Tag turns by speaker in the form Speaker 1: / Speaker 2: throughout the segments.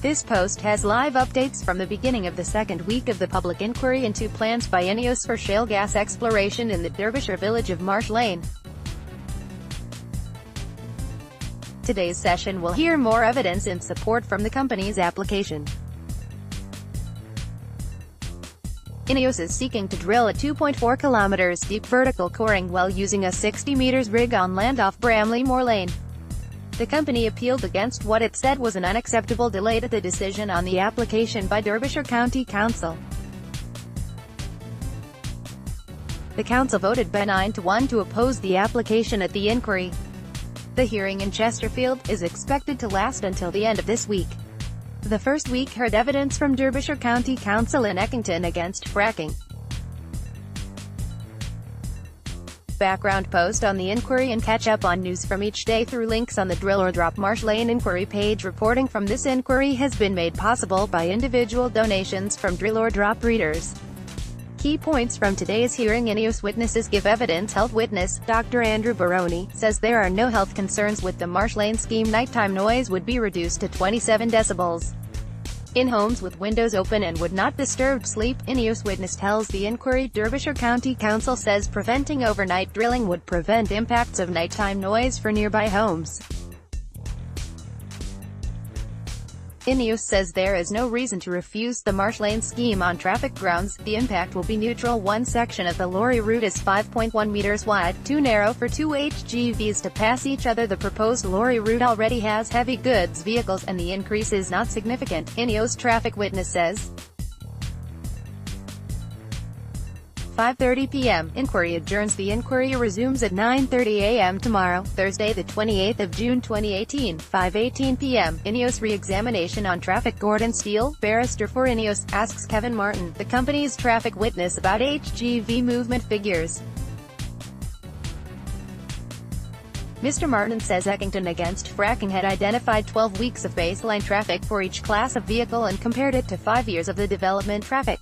Speaker 1: This post has live updates from the beginning of the second week of the public inquiry into plans by Ineos for shale gas exploration in the Derbyshire village of Marsh Lane. Today's session will hear more evidence in support from the company's application. Ineos is seeking to drill a 2.4 kilometers deep vertical coring well using a 60 meters rig on land off Bramleymoor Lane. The company appealed against what it said was an unacceptable delay to the decision on the application by Derbyshire County Council. The council voted by 9-1 to oppose the application at the inquiry. The hearing in Chesterfield is expected to last until the end of this week. The first week heard evidence from Derbyshire County Council in Eckington against fracking. Background post on the inquiry and catch up on news from each day through links on the Drill or Drop Marsh Lane inquiry page. Reporting from this inquiry has been made possible by individual donations from Drill or Drop readers. Key points from today's hearing: Ineos witnesses give evidence. Health witness, Dr. Andrew Baroni, says there are no health concerns with the Marsh Lane scheme. Nighttime noise would be reduced to 27 decibels. In homes with windows open and would not disturb sleep. Ineos witness tells the inquiry Derbyshire County Council says preventing overnight drilling would prevent impacts of nighttime noise for nearby homes. Ineos says there is no reason to refuse the Marsh Lane scheme on traffic grounds. The impact will be neutral. One section of the lorry route is 5.1 meters wide, too narrow for two HGVs to pass each other. The proposed lorry route already has heavy goods vehicles, and the increase is not significant. Ineos traffic witness says. 5:30 p.m. Inquiry adjourns. The inquiry resumes at 9:30 a.m. tomorrow, Thursday the 28th of June 2018, 5:18 p.m. Ineos re-examination on traffic. Gordon Steele, barrister for Ineos, asks Kevin Martin, the company's traffic witness, about HGV movement figures. Mr. Martin says Eckington against fracking had identified 12 weeks of baseline traffic for each class of vehicle and compared it to 5 years of the development traffic.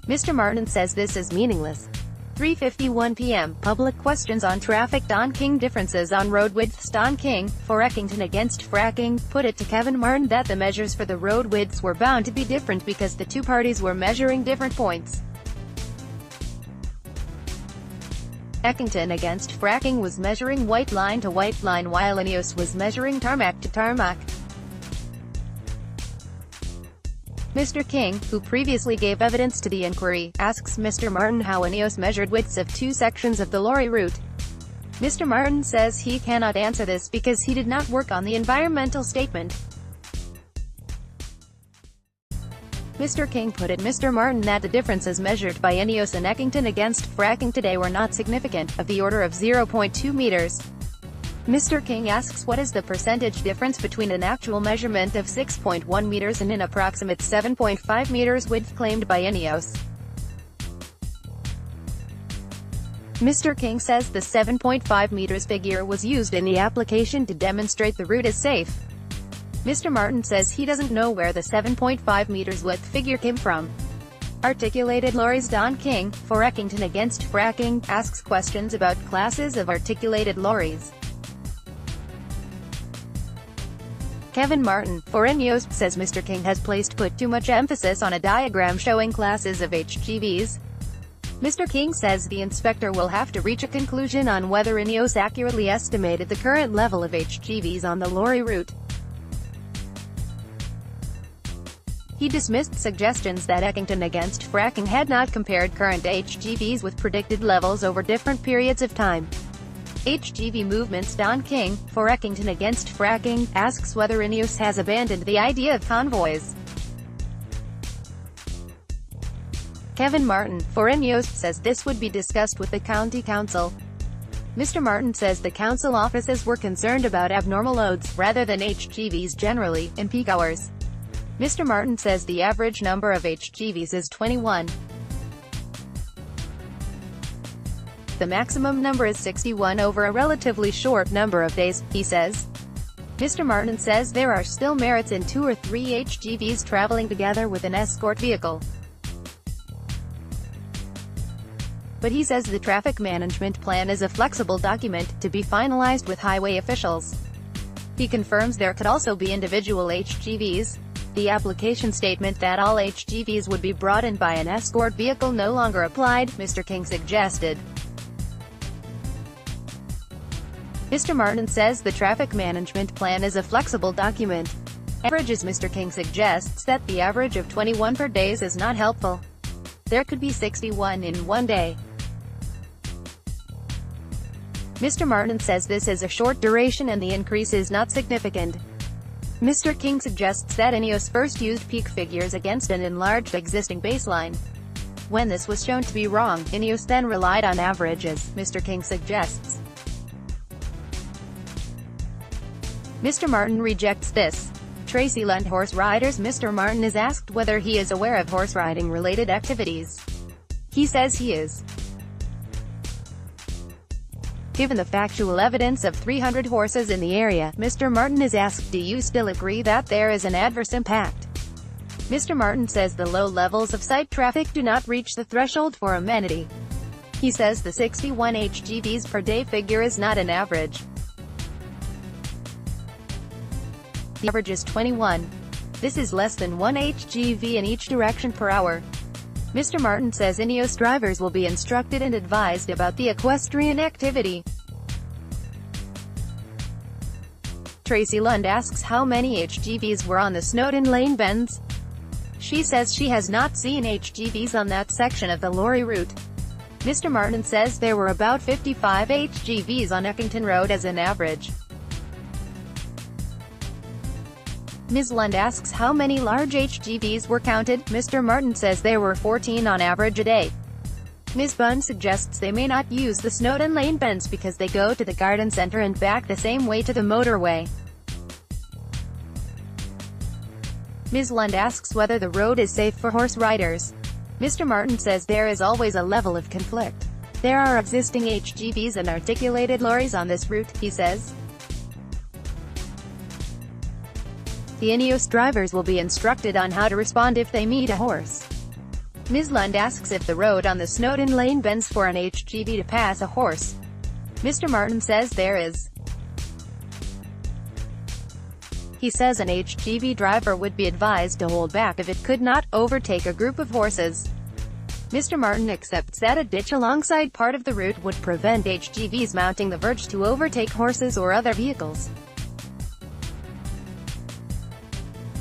Speaker 1: Mr. Martin says this is meaningless. 3:51 p.m. Public questions on traffic. Don King, differences on road widths. Don King, for Eckington against fracking, put it to Kevin Martin that the measures for the road widths were bound to be different because the two parties were measuring different points. Eckington against fracking was measuring white line to white line while Ineos was measuring tarmac to tarmac. Mr. King, who previously gave evidence to the inquiry, asks Mr. Martin how Ineos measured widths of two sections of the lorry route. Mr. Martin says he cannot answer this because he did not work on the environmental statement. Mr. King put it Mr. Martin that the differences measured by Ineos and Eckington against fracking today were not significant, of the order of 0.2 meters. Mr. King asks what is the percentage difference between an actual measurement of 6.1 meters and an approximate 7.5 meters width claimed by Ineos. Mr. King says the 7.5 meters figure was used in the application to demonstrate the route is safe. Mr. Martin says he doesn't know where the 7.5 meters width figure came from. Articulated lorries. Don King, for Eckington against fracking, asks questions about classes of articulated lorries. Kevin Martin, for Ineos, says Mr. King has put too much emphasis on a diagram showing classes of HGVs. Mr. King says the inspector will have to reach a conclusion on whether Ineos accurately estimated the current level of HGVs on the lorry route. He dismissed suggestions that Eckington against fracking had not compared current HGVs with predicted levels over different periods of time. HGV movements. Don King, for Eckington against fracking, asks whether Ineos has abandoned the idea of convoys. Kevin Martin, for Ineos, says this would be discussed with the county council. Mr. Martin says the council offices were concerned about abnormal loads, rather than HGVs generally, in peak hours. Mr. Martin says the average number of HGVs is 21. The maximum number is 61 over a relatively short number of days, he says. Mr. Martin says there are still merits in 2 or 3 HGVs traveling together with an escort vehicle. But he says the traffic management plan is a flexible document, to be finalized with highway officials. He confirms there could also be individual HGVs. The application statement that all HGVs would be brought in by an escort vehicle no longer applied, Mr. King suggested. Mr. Martin says the traffic management plan is a flexible document. Averages. Mr. King suggests that the average of 21 per day is not helpful. There could be 61 in one day. Mr. Martin says this is a short duration and the increase is not significant. Mr. King suggests that Ineos first used peak figures against an enlarged existing baseline. When this was shown to be wrong, Ineos then relied on averages, Mr. King suggests. Mr. Martin rejects this. Tracy Lund. Horse riders. Mr. Martin is asked whether he is aware of horse riding related activities. He says he is. Given the factual evidence of 300 horses in the area, Mr. Martin is asked, do you still agree that there is an adverse impact? Mr. Martin says the low levels of site traffic do not reach the threshold for amenity. He says the 61 HGVs per day figure is not an average. The average is 21. This is less than 1 HGV in each direction per hour. Mr. Martin says Ineos drivers will be instructed and advised about the equestrian activity. Tracy Lund asks how many HGVs were on the Snowdon Lane bends. She says she has not seen HGVs on that section of the lorry route. Mr. Martin says there were about 55 HGVs on Eckington Road as an average. Ms. Lund asks how many large HGVs were counted. Mr. Martin says there were 14 on average a day. Ms. Bunn suggests they may not use the Snowdon Lane bends because they go to the garden centre and back the same way to the motorway. Ms. Lund asks whether the road is safe for horse riders. Mr. Martin says there is always a level of conflict. There are existing HGVs and articulated lorries on this route, he says. The Ineos drivers will be instructed on how to respond if they meet a horse. Ms. Lund asks if the road on the Snowdon Lane bends for an HGV to pass a horse. Mr. Martin says there is. He says an HGV driver would be advised to hold back if it could not overtake a group of horses. Mr. Martin accepts that a ditch alongside part of the route would prevent HGVs mounting the verge to overtake horses or other vehicles.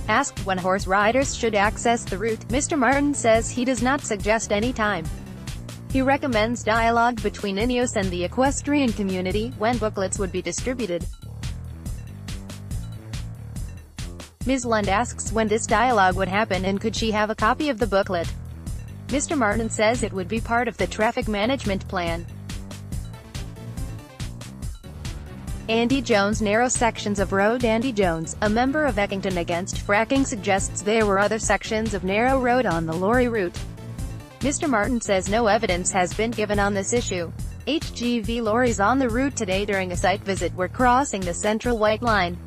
Speaker 1: Asked when horse riders should access the route, Mr. Martin says he does not suggest any time. He recommends dialogue between Ineos and the equestrian community, when booklets would be distributed. Ms. Lund asks when this dialogue would happen and could she have a copy of the booklet. Mr. Martin says it would be part of the traffic management plan. Andy Jones. Narrow sections of road. Andy Jones, a member of Eckington Against Fracking, suggests there were other sections of narrow road on the lorry route. Mr. Martin says no evidence has been given on this issue. HGV lorries on the route today during a site visit were crossing the central white line.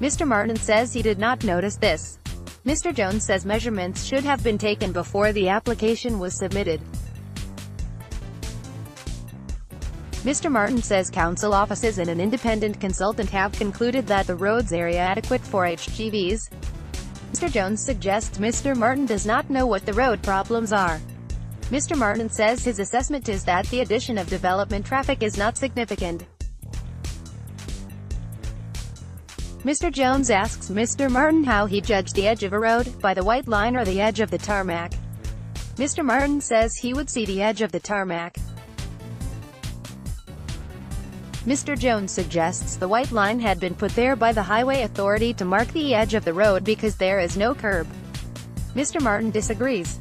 Speaker 1: Mr. Martin says he did not notice this. Mr. Jones says measurements should have been taken before the application was submitted. Mr. Martin says council offices and an independent consultant have concluded that the road's area adequate for HGVs. Mr. Jones suggests Mr. Martin does not know what the road problems are. Mr. Martin says his assessment is that the addition of development traffic is not significant. Mr. Jones asks Mr. Martin how he judged the edge of a road, by the white line or the edge of the tarmac. Mr. Martin says he would see the edge of the tarmac. Mr. Jones suggests the white line had been put there by the highway authority to mark the edge of the road because there is no curb. Mr. Martin disagrees.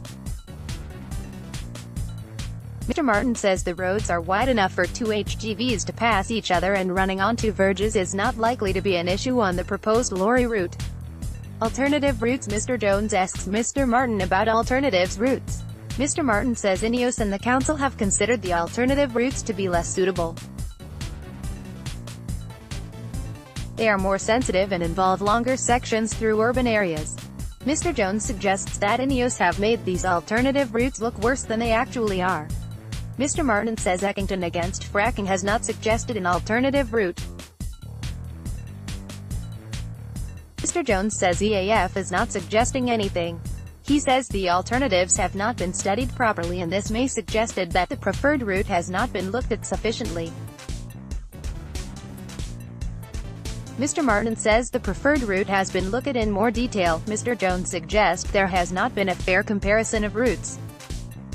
Speaker 1: Mr. Martin says the roads are wide enough for two HGVs to pass each other and running onto verges is not likely to be an issue on the proposed lorry route. Alternative routes. Mr. Jones asks Mr. Martin about alternatives routes. Mr. Martin says Ineos and the council have considered the alternative routes to be less suitable. They are more sensitive and involve longer sections through urban areas. Mr. Jones suggests that Ineos have made these alternative routes look worse than they actually are. Mr. Martin says Eckington against fracking has not suggested an alternative route. Mr. Jones says EAF is not suggesting anything. He says the alternatives have not been studied properly and this may suggested that the preferred route has not been looked at sufficiently. Mr. Martin says the preferred route has been looked at in more detail. Mr. Jones suggests there has not been a fair comparison of routes.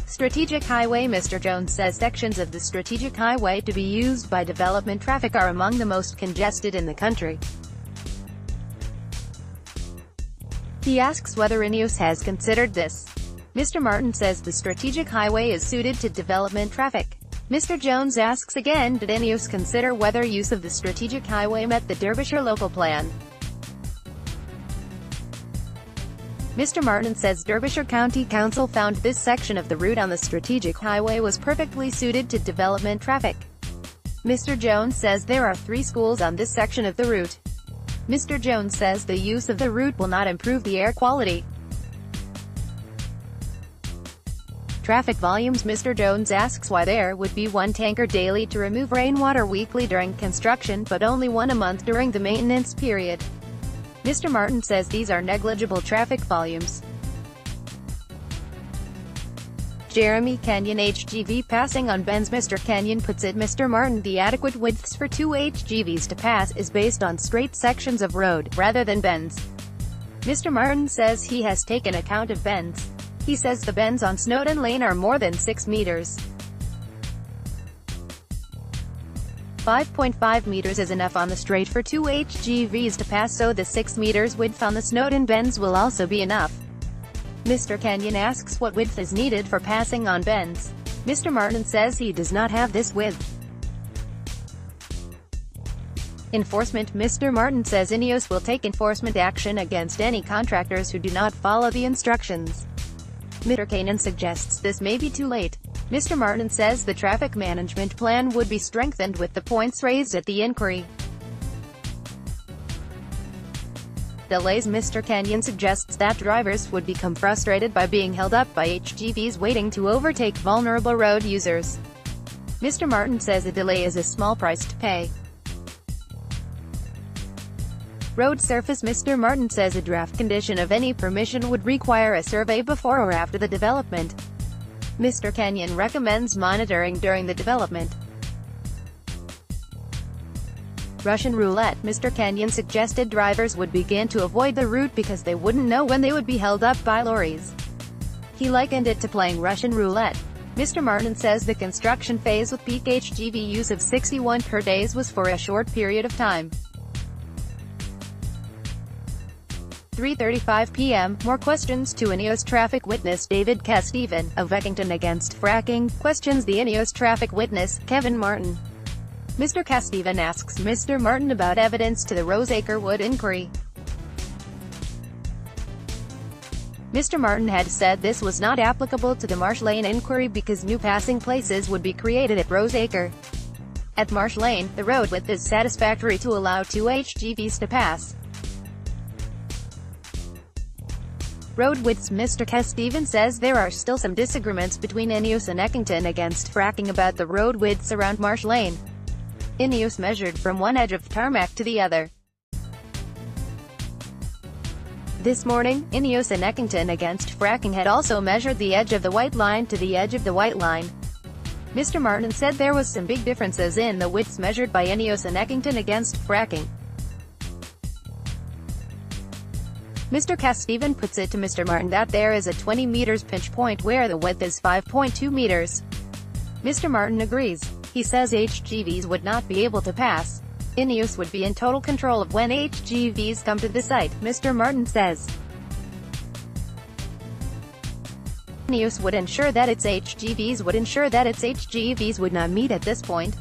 Speaker 1: Strategic highway. Mr. Jones says sections of the strategic highway to be used by development traffic are among the most congested in the country. He asks whether Ineos has considered this. Mr. Martin says the strategic highway is suited to development traffic. Mr. Jones asks again, did Ineos consider whether use of the strategic highway met the Derbyshire local plan? Mr. Martin says Derbyshire County Council found this section of the route on the strategic highway was perfectly suited to development traffic. Mr. Jones says there are 3 schools on this section of the route. Mr. Jones says the use of the route will not improve the air quality. Traffic volumes. Mr. Jones asks why there would be 1 tanker daily to remove rainwater weekly during construction but only 1 a month during the maintenance period. Mr. Martin says these are negligible traffic volumes. Jeremy Kenyon HGV passing on bends. Mr. Kenyon puts it, Mr. Martin, the adequate widths for 2 HGVs to pass is based on straight sections of road, rather than bends. Mr. Martin says he has taken account of bends. He says the bends on Snowdon Lane are more than 6 meters. 5.5 meters is enough on the straight for 2 HGVs to pass, so the 6 meters width on the Snowdon bends will also be enough. Mr. Kenyon asks what width is needed for passing on bends. Mr. Martin says he does not have this width. Enforcement. Mr. Martin says Ineos will take enforcement action against any contractors who do not follow the instructions. Mr. Kenyon suggests this may be too late. Mr. Martin says the traffic management plan would be strengthened with the points raised at the inquiry. Delays. Mr. Kenyon suggests that drivers would become frustrated by being held up by HGVs waiting to overtake vulnerable road users. Mr. Martin says a delay is a small price to pay. Road surface. Mr. Martin says a draft condition of any permission would require a survey before or after the development. Mr. Kenyon recommends monitoring during the development. Russian roulette. Mr. Kenyon suggested drivers would begin to avoid the route because they wouldn't know when they would be held up by lorries. He likened it to playing Russian roulette. Mr. Martin says the construction phase with peak HGV use of 61 per day was for a short period of time. 3:35 p.m. More questions to Ineos traffic witness David Kesteven, of Eckington against fracking, questions the Ineos traffic witness, Kevin Martin. Mr. Kesteven asks Mr. Martin about evidence to the Roseacre Wood inquiry. Mr. Martin had said this was not applicable to the Marsh Lane inquiry because new passing places would be created at Roseacre. At Marsh Lane, the road width is satisfactory to allow 2 HGVs to pass. Road widths. Mr. Kesteven says there are still some disagreements between Ineos and Eckington against fracking about the road widths around Marsh Lane. Ineos measured from one edge of tarmac to the other. This morning, Ineos and Eckington against fracking had also measured the edge of the white line to the edge of the white line. Mr. Martin said there was some big differences in the widths measured by Ineos and Eckington against fracking. Mr. Kesteven puts it to Mr. Martin that there is a 20 meters pinch point where the width is 5.2 meters. Mr. Martin agrees. He says HGVs would not be able to pass. Ineos would be in total control of when HGVs come to the site, Mr. Martin says. Ineos would ensure that its HGVs would not meet at this point.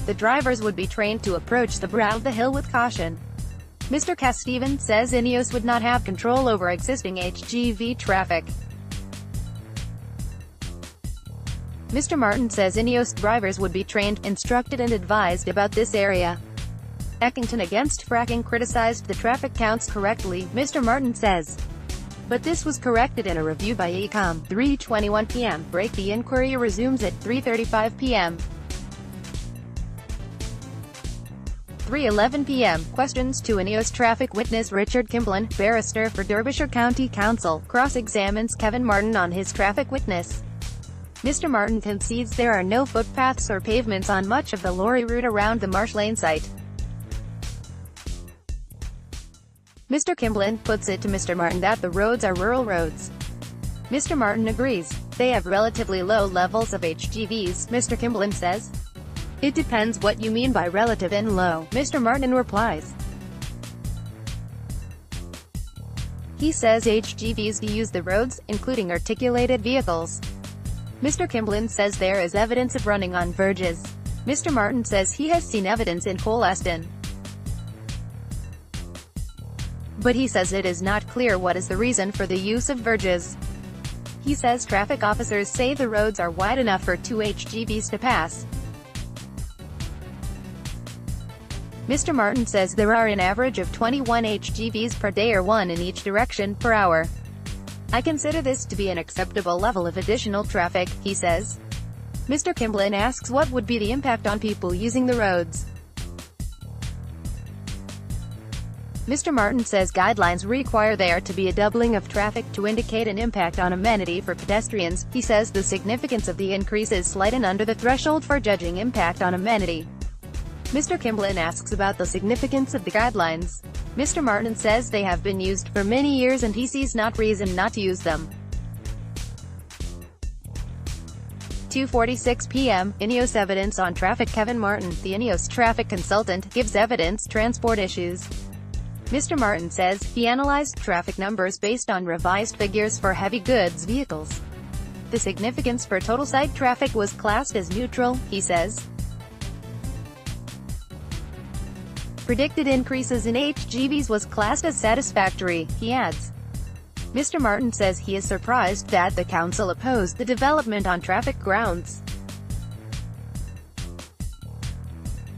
Speaker 1: The drivers would be trained to approach the brow of the hill with caution. Mr. Kesteven says Ineos would not have control over existing HGV traffic. Mr. Martin says Ineos drivers would be trained, instructed and advised about this area. Eckington against fracking criticized the traffic counts correctly, Mr. Martin says. but this was corrected in a review by Ecom. 3:21 p.m. Break. The inquiry resumes at 3:35 p.m. 3:11 p.m. Questions to Ineos traffic witness Richard Kimblin, barrister for Derbyshire County Council, cross-examines Kevin Martin on his traffic witness. Mr. Martin concedes there are no footpaths or pavements on much of the lorry route around the Marsh Lane site. Mr. Kimblin puts it to Mr. Martin that the roads are rural roads. Mr. Martin agrees. They have relatively low levels of HGVs, Mr. Kimblin says. It depends what you mean by relative and low, Mr. Martin replies. He says HGVs use the roads, including articulated vehicles. Mr. Kimblin says there is evidence of running on verges. Mr. Martin says he has seen evidence in Coleston, but he says it is not clear what is the reason for the use of verges. He says traffic officers say the roads are wide enough for 2 HGVs to pass. Mr. Martin says there are an average of 21 HGVs per day or 1 in each direction per hour. I consider this to be an acceptable level of additional traffic, he says. Mr. Kimblin asks what would be the impact on people using the roads. Mr. Martin says guidelines require there to be a doubling of traffic to indicate an impact on amenity for pedestrians. He says the significance of the increase is slight and under the threshold for judging impact on amenity. Mr. Kimblin asks about the significance of the guidelines. Mr. Martin says they have been used for many years and he sees no reason not to use them. 2:46 p.m. Ineos evidence on traffic. Kevin Martin, the Ineos traffic consultant, gives evidence transport issues. Mr. Martin says he analyzed traffic numbers based on revised figures for heavy goods vehicles. The significance for total site traffic was classed as neutral, he says. Predicted increases in HGVs was classed as satisfactory, he adds. Mr. Martin says he is surprised that the council opposed the development on traffic grounds.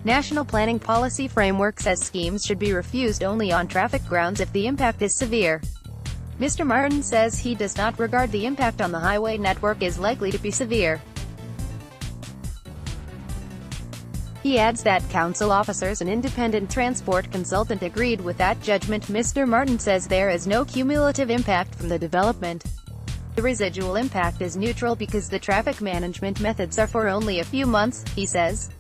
Speaker 1: National Planning Policy Framework says schemes should be refused only on traffic grounds if the impact is severe. Mr. Martin says he does not regard the impact on the highway network is likely to be severe. He adds that council officers and independent transport consultant agreed with that judgment. Mr. Martin says there is no cumulative impact from the development. The residual impact is neutral because the traffic management methods are for only a few months, he says.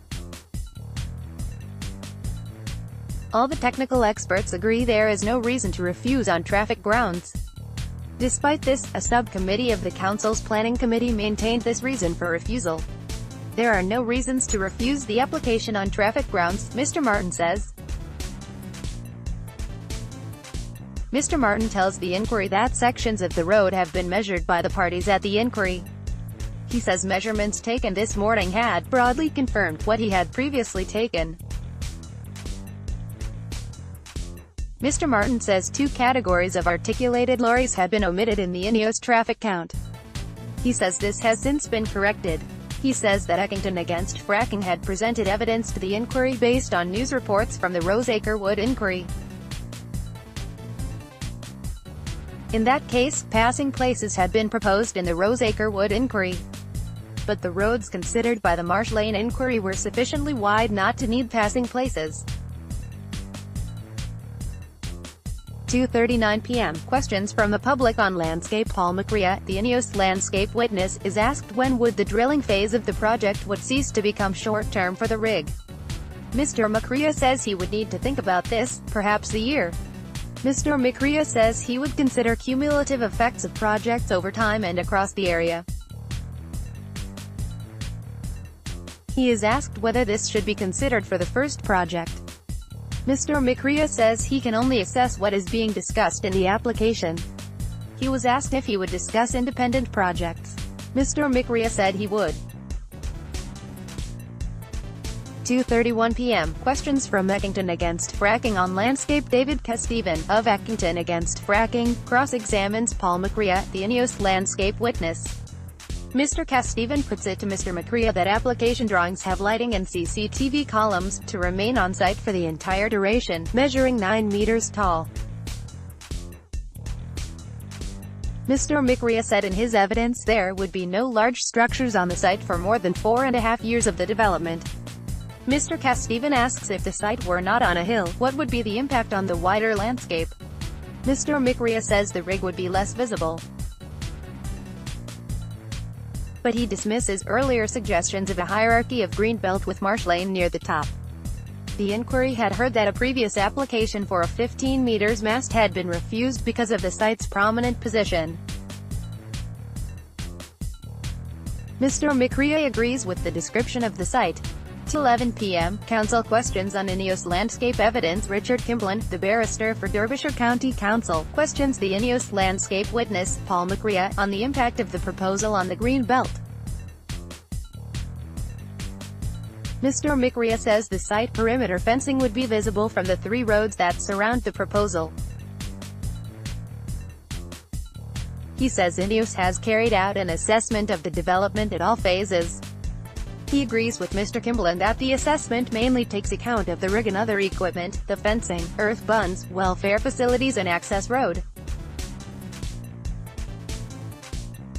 Speaker 1: All the technical experts agree there is no reason to refuse on traffic grounds. Despite this, a subcommittee of the council's planning committee maintained this reason for refusal. There are no reasons to refuse the application on traffic grounds, Mr. Martin says. Mr. Martin tells the inquiry that sections of the road have been measured by the parties at the inquiry. He says measurements taken this morning had broadly confirmed what he had previously taken. Mr. Martin says 2 categories of articulated lorries had been omitted in the Ineos traffic count. He says this has since been corrected. He says that Eckington against fracking had presented evidence to the inquiry based on news reports from the Roseacre Wood inquiry. In that case, passing places had been proposed in the Roseacre Wood inquiry. But the roads considered by the Marsh Lane inquiry were sufficiently wide not to need passing places. 2:39 p.m. Questions from the public on landscape. Paul McCrea, the Ineos landscape witness, is asked when would the drilling phase of the project would cease to become short-term for the rig. Mr. McCrea says he would need to think about this, perhaps a year. Mr. McCrea says he would consider cumulative effects of projects over time and across the area. He is asked whether this should be considered for the first project. Mr. McCrea says he can only assess what is being discussed in the application. He was asked if he would discuss independent projects. Mr. McCrea said he would. 2:31 p.m. Questions from Eckington against fracking on landscape. David Kesteven, of Eckington against fracking, cross-examines Paul McCrea, the Ineos landscape witness. Mr. Kesteven puts it to Mr. McCrea that application drawings have lighting and CCTV columns to remain on site for the entire duration, measuring 9 meters tall. Mr. McRae said in his evidence there would be no large structures on the site for more than 4.5 years of the development. Mr. Casteven asks if the site were not on a hill, what would be the impact on the wider landscape? Mr. McRae says the rig would be less visible, but he dismisses earlier suggestions of a hierarchy of greenbelt with Marsh Lane near the top. The inquiry had heard that a previous application for a 15 meters mast had been refused because of the site's prominent position. Mr. McRae agrees with the description of the site. 11 p.m., Council questions on Ineos landscape evidence. Richard Kimblin, the barrister for Derbyshire County Council, questions the Ineos landscape witness, Paul McRae, on the impact of the proposal on the green belt. Mr. McRae says the site perimeter fencing would be visible from the 3 roads that surround the proposal. He says Ineos has carried out an assessment of the development at all phases. He agrees with Mr. Kimblin that the assessment mainly takes account of the rig and other equipment, the fencing, earth bunds, welfare facilities and access road.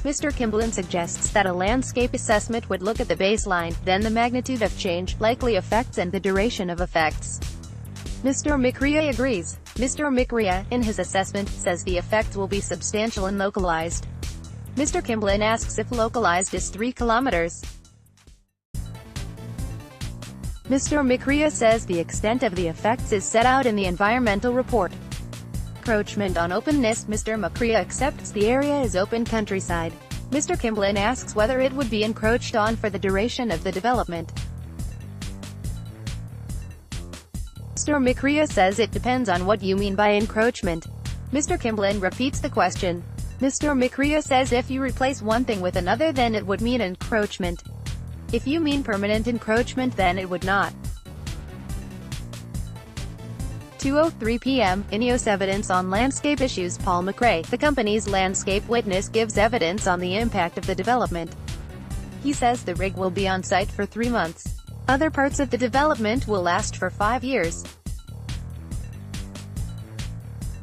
Speaker 1: Mr. Kimblin suggests that a landscape assessment would look at the baseline, then the magnitude of change, likely effects and the duration of effects. Mr. McRae agrees. Mr. McRae, in his assessment, says the effects will be substantial and localized. Mr. Kimblin asks if localized is 3 kilometers. Mr. McRae says the extent of the effects is set out in the environmental report. Encroachment on openness. Mr. McRae accepts the area is open countryside. Mr. Kimblin asks whether it would be encroached on for the duration of the development. Mr. McRae says it depends on what you mean by encroachment. Mr. Kimblin repeats the question. Mr. McRae says if you replace one thing with another then it would mean encroachment. If you mean permanent encroachment then it would not. 2:03 p.m., Ineos evidence on landscape issues. Paul McRae, the company's landscape witness, gives evidence on the impact of the development. He says the rig will be on site for 3 months. Other parts of the development will last for 5 years.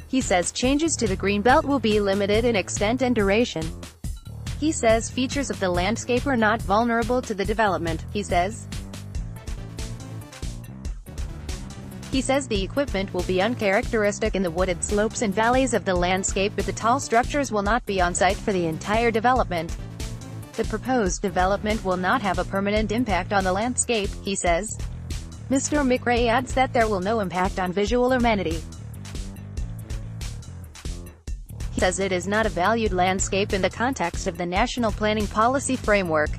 Speaker 1: He says changes to the greenbelt will be limited in extent and duration. He says features of the landscape are not vulnerable to the development. He says the equipment will be uncharacteristic in the wooded slopes and valleys of the landscape, but the tall structures will not be on site for the entire development. The proposed development will not have a permanent impact on the landscape, he says. Mr. McRae adds that there will no impact on visual amenity. He says it is not a valued landscape in the context of the National Planning Policy Framework.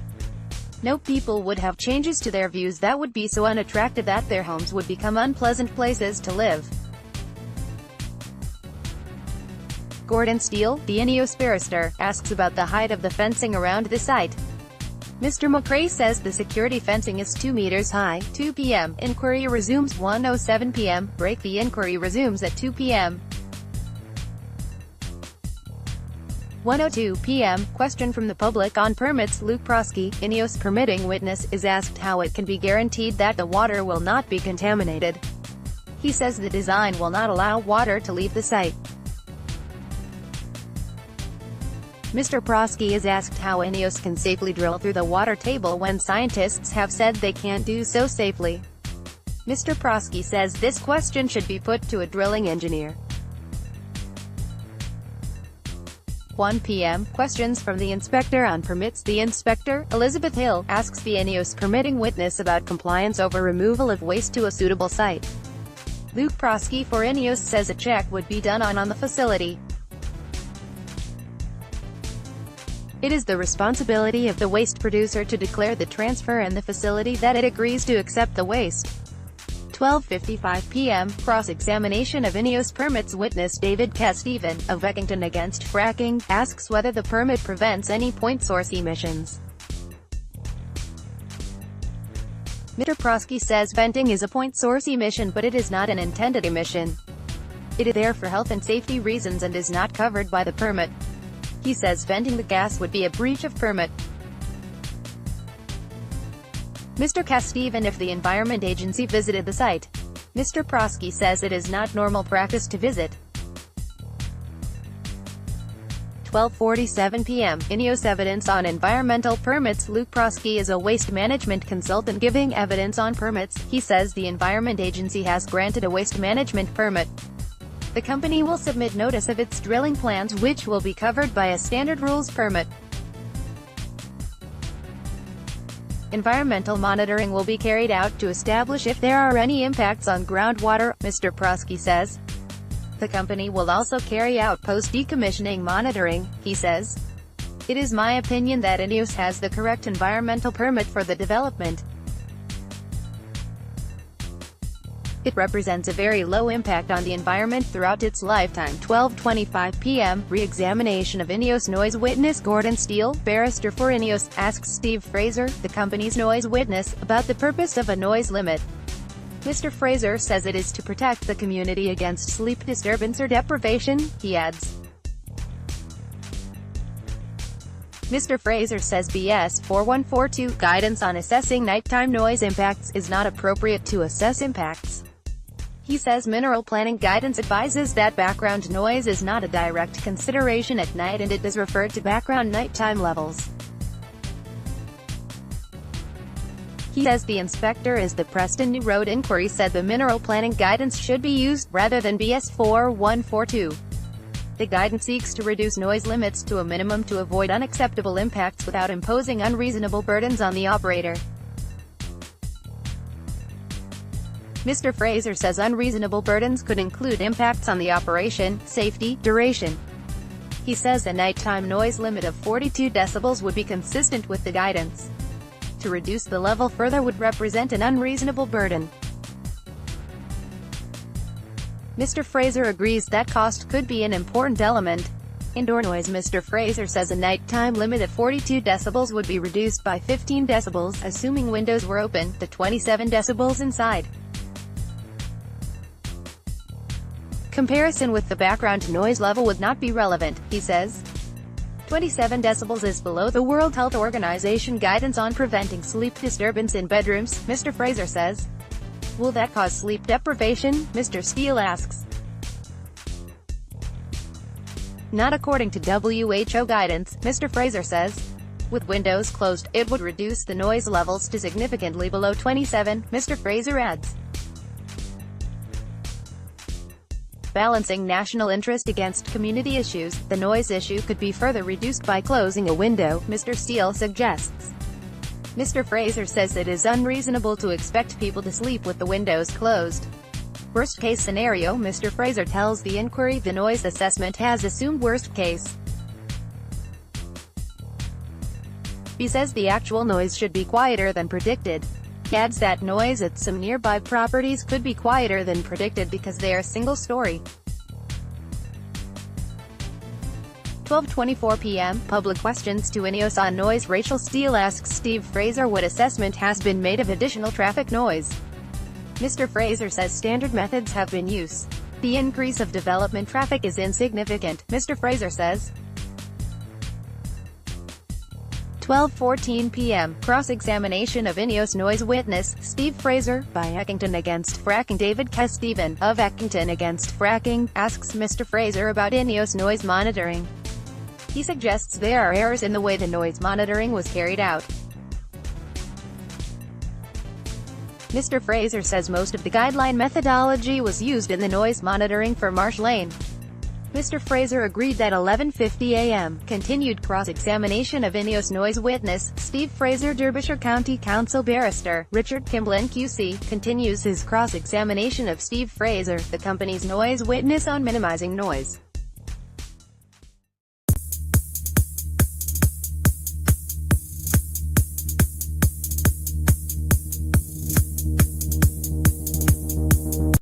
Speaker 1: No people would have changes to their views that would be so unattractive that their homes would become unpleasant places to live. Gordon Steele, the Ineos barrister, asks about the height of the fencing around the site. Mr. McRae says the security fencing is 2 meters high. 2 p.m. Inquiry resumes. 1:07 p.m. Break. The inquiry resumes at 2 p.m. 1:02 p.m. Question from the public on permits. Luke Prosky, Ineos permitting witness, is asked how it can be guaranteed that the water will not be contaminated. He says the design will not allow water to leave the site. Mr. Prosky is asked how Ineos can safely drill through the water table when scientists have said they can't do so safely. Mr. Prosky says this question should be put to a drilling engineer. 1 p.m. Questions from the inspector on permits. The inspector, Elizabeth Hill, asks the Ineos permitting witness about compliance over removal of waste to a suitable site. Luke Prosky for Ineos says a check would be done on the facility. It is the responsibility of the waste producer to declare the transfer and the facility that it agrees to accept the waste. 12:55 p.m. Cross-examination of Ineos permits witness. David Casteven, of Eckington against fracking, asks whether the permit prevents any point source emissions. Mr. Prosky says venting is a point source emission, but it is not an intended emission. It is there for health and safety reasons and is not covered by the permit. He says venting the gas would be a breach of permit. Mr. Casteven, if the Environment Agency visited the site. Mr. Prosky says it is not normal practice to visit. 12:47 p.m. Ineos evidence on environmental permits. Luke Prosky is a waste management consultant giving evidence on permits. He says the Environment Agency has granted a waste management permit. The company will submit notice of its drilling plans, which will be covered by a standard rules permit. Environmental monitoring will be carried out to establish if there are any impacts on groundwater, Mr. Prosky says. The company will also carry out post-decommissioning monitoring, he says. It is my opinion that Ineos has the correct environmental permit for the development. It represents a very low impact on the environment throughout its lifetime. 12:25 p.m. Re-examination of Ineos noise witness. Gordon Steele, barrister for Ineos, asks Steve Fraser, the company's noise witness, about the purpose of a noise limit. Mr. Fraser says it is to protect the community against sleep disturbance or deprivation, he adds. Mr. Fraser says BS 4142, guidance on assessing nighttime noise impacts, is not appropriate to assess impacts. He says mineral planning guidance advises that background noise is not a direct consideration at night and it does refer to background nighttime levels. He says the inspector is the Preston New Road inquiry said the mineral planning guidance should be used, rather than BS 4142. The guidance seeks to reduce noise limits to a minimum to avoid unacceptable impacts without imposing unreasonable burdens on the operator. Mr. Fraser says unreasonable burdens could include impacts on the operation, safety, duration. He says a nighttime noise limit of 42 decibels would be consistent with the guidance. To reduce the level further would represent an unreasonable burden. Mr. Fraser agrees that cost could be an important element. Indoor noise. Mr. Fraser says a nighttime limit of 42 decibels would be reduced by 15 decibels, assuming windows were open, to 27 decibels inside. Comparison with the background noise level would not be relevant, he says. 27 decibels is below the World Health Organization guidance on preventing sleep disturbance in bedrooms, Mr. Fraser says. Will that cause sleep deprivation? Mr. Steele asks. Not according to WHO guidance, Mr. Fraser says. With windows closed, it would reduce the noise levels to significantly below 27, Mr. Fraser adds. Balancing national interest against community issues, the noise issue could be further reduced by closing a window, Mr. Steele suggests. Mr. Fraser says it is unreasonable to expect people to sleep with the windows closed. Worst case scenario. Mr. Fraser tells the inquiry the noise assessment has assumed worst case. He says the actual noise should be quieter than predicted. He adds that noise at some nearby properties could be quieter than predicted because they are single-story. 12:24 p.m. Public questions to Ineos on noise. Rachel Steele asks Steve Fraser what assessment has been made of additional traffic noise. Mr. Fraser says standard methods have been used. The increase of development traffic is insignificant, Mr. Fraser says. 12:14 p.m. Cross-examination of Ineos noise witness, Steve Fraser, by Eckington against fracking. David Kesteven, of Eckington against fracking, asks Mr. Fraser about Ineos noise monitoring. He suggests there are errors in the way the noise monitoring was carried out. Mr. Fraser says most of the guideline methodology was used in the noise monitoring for Marsh Lane. Mr. Fraser agreed that 11:50 a.m. Continued cross-examination of Ineos noise witness, Steve Fraser. Derbyshire County Council barrister, Richard Kimblin QC, continues his cross-examination of Steve Fraser, the company's noise witness, on minimizing noise.